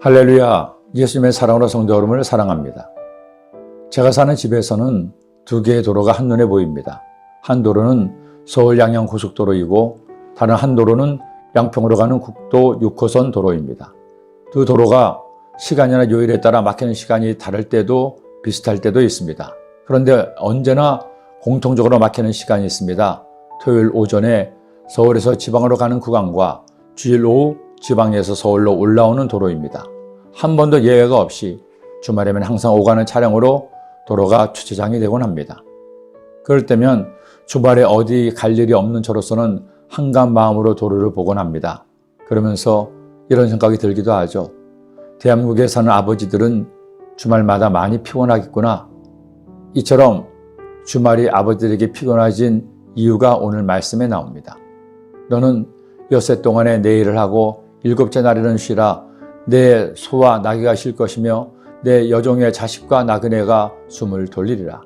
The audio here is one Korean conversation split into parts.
할렐루야, 예수님의 사랑으로 성도 여러분을 사랑합니다. 제가 사는 집에서는 두 개의 도로가 한눈에 보입니다. 한 도로는 서울 양양 고속도로이고 다른 한 도로는 양평으로 가는 국도 6호선 도로입니다. 두 도로가 시간이나 요일에 따라 막히는 시간이 다를 때도 비슷할 때도 있습니다. 그런데 언제나 공통적으로 막히는 시간이 있습니다. 토요일 오전에 서울에서 지방으로 가는 구간과 주일 오후 지방에서 서울로 올라오는 도로입니다. 한 번도 예외가 없이 주말에면 항상 오가는 차량으로 도로가 주차장이 되곤 합니다. 그럴 때면 주말에 어디 갈 일이 없는 저로서는 한가한 마음으로 도로를 보곤 합니다. 그러면서 이런 생각이 들기도 하죠. 대한민국에 사는 아버지들은 주말마다 많이 피곤하겠구나. 이처럼 주말이 아버지들에게 피곤해진 이유가 오늘 말씀에 나옵니다. 너는 엿새 동안에 내 일을 하고 일곱째 날에는 쉬라. 내 소와 나귀가 쉴 것이며 내 여종의 자식과 나그네가 숨을 돌리리라.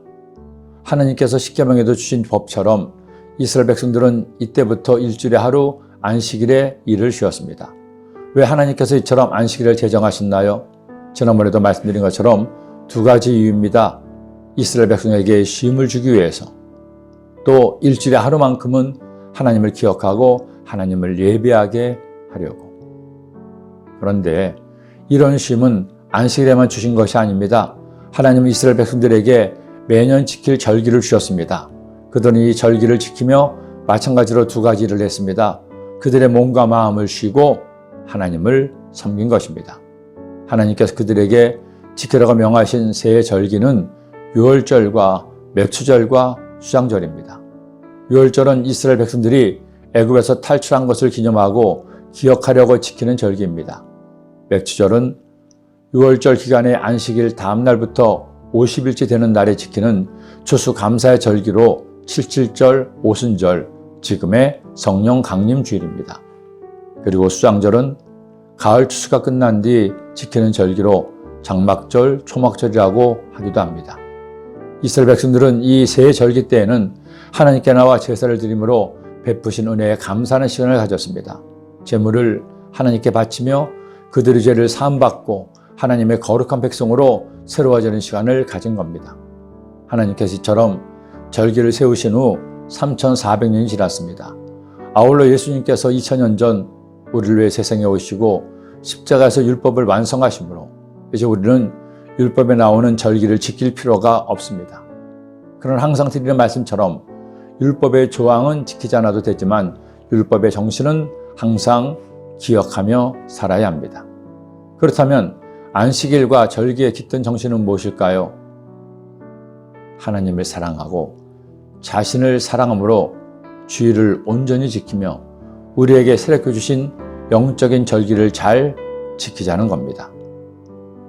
하나님께서 십계명에도 주신 법처럼 이스라엘 백성들은 이때부터 일주일에 하루 안식일에 일을 쉬었습니다. 왜 하나님께서 이처럼 안식일을 제정하셨나요? 지난번에도 말씀드린 것처럼 두 가지 이유입니다. 이스라엘 백성에게 쉼을 주기 위해서, 또 일주일에 하루만큼은 하나님을 기억하고 하나님을 예배하게 하려고. 그런데 이런 쉼은 안식일에만 주신 것이 아닙니다. 하나님은 이스라엘 백성들에게 매년 지킬 절기를 주셨습니다. 그들은 이 절기를 지키며 마찬가지로 두 가지 일을 했습니다. 그들의 몸과 마음을 쉬고 하나님을 섬긴 것입니다. 하나님께서 그들에게 지키라고 명하신 세 절기는 유월절과 맥추절과 수장절입니다. 유월절은 이스라엘 백성들이 애굽에서 탈출한 것을 기념하고 기억하려고 지키는 절기입니다. 맥추절은 유월절 기간의 안식일 다음 날부터 50일째 되는 날에 지키는 추수감사의 절기로 77절, 오순절, 지금의 성령 강림 주일입니다. 그리고 수장절은 가을 추수가 끝난 뒤 지키는 절기로 장막절, 초막절이라고 하기도 합니다. 이스라엘 백성들은 이 세 절기 때에는 하나님께 나와 제사를 드림으로 베푸신 은혜에 감사하는 시간을 가졌습니다. 제물을 하나님께 바치며 그들의 죄를 사함받고 하나님의 거룩한 백성으로 새로워지는 시간을 가진 겁니다. 하나님께서 이처럼 절기를 세우신 후 3400년이 지났습니다. 아울러 예수님께서 2000년 전 우리를 위해 세상에 오시고 십자가에서 율법을 완성하심으로 이제 우리는 율법에 나오는 절기를 지킬 필요가 없습니다. 그러나 항상 드리는 말씀처럼 율법의 조항은 지키지 않아도 되지만 율법의 정신은 항상 기억하며 살아야 합니다. 그렇다면 안식일과 절기의 깃든 정신은 무엇일까요? 하나님을 사랑하고 자신을 사랑함으로 주의를 온전히 지키며 우리에게 새롭게 주신 영적인 절기를 잘 지키자는 겁니다.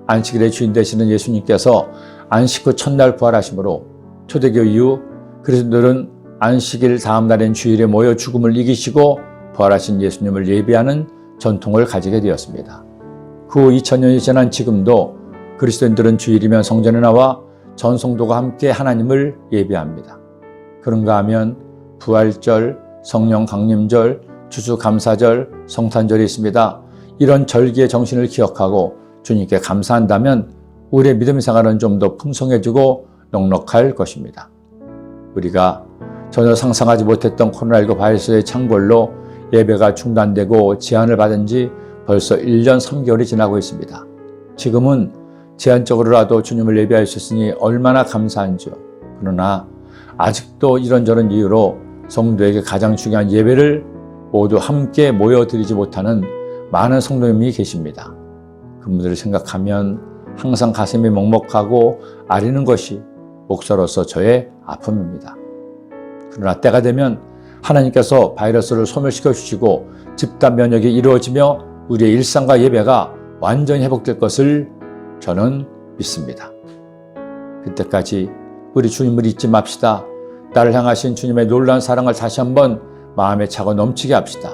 안식일의 주인 되시는 예수님께서 안식 후 첫날 부활하심으로 초대교 이후 그리스도들은 안식일 다음 날인 주일에 모여 죽음을 이기시고 부활하신 예수님을 예배하는 전통을 가지게 되었습니다. 그 후 2000년이 지난 지금도 그리스도인들은 주일이면 성전에 나와 전 성도가 함께 하나님을 예배합니다. 그런가 하면 부활절, 성령 강림절, 추수감사절, 성탄절이 있습니다. 이런 절기의 정신을 기억하고 주님께 감사한다면 우리의 믿음 생활은 좀 더 풍성해지고 넉넉할 것입니다. 우리가 전혀 상상하지 못했던 코로나19 바이러스의 창궐로 예배가 중단되고 제한을 받은 지 벌써 1년 3개월이 지나고 있습니다. 지금은 제한적으로라도 주님을 예배할 수 있으니 얼마나 감사한지요. 그러나 아직도 이런저런 이유로 성도에게 가장 중요한 예배를 모두 함께 모여드리지 못하는 많은 성도님이 계십니다. 그분들을 생각하면 항상 가슴이 먹먹하고 아리는 것이 목사로서 저의 아픔입니다. 그러나 때가 되면 하나님께서 바이러스를 소멸시켜 주시고 집단 면역이 이루어지며 우리의 일상과 예배가 완전히 회복될 것을 저는 믿습니다. 그때까지 우리 주님을 잊지 맙시다. 나를 향하신 주님의 놀라운 사랑을 다시 한번 마음에 차고 넘치게 합시다.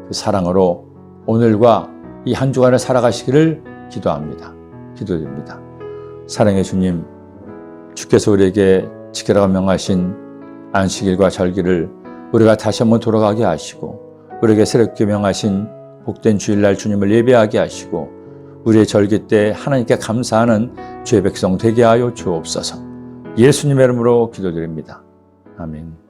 그 사랑으로 오늘과 이 한 주간을 살아가시기를 기도합니다. 기도드립니다. 사랑의 주님, 주께서 우리에게 지키라고 명하신 안식일과 절기를 우리가 다시 한번 돌아가게 하시고 우리에게 새롭게 명하신 복된 주일날 주님을 예배하게 하시고 우리의 절기 때 하나님께 감사하는 주의 백성 되게 하여 주옵소서. 예수님의 이름으로 기도드립니다. 아멘.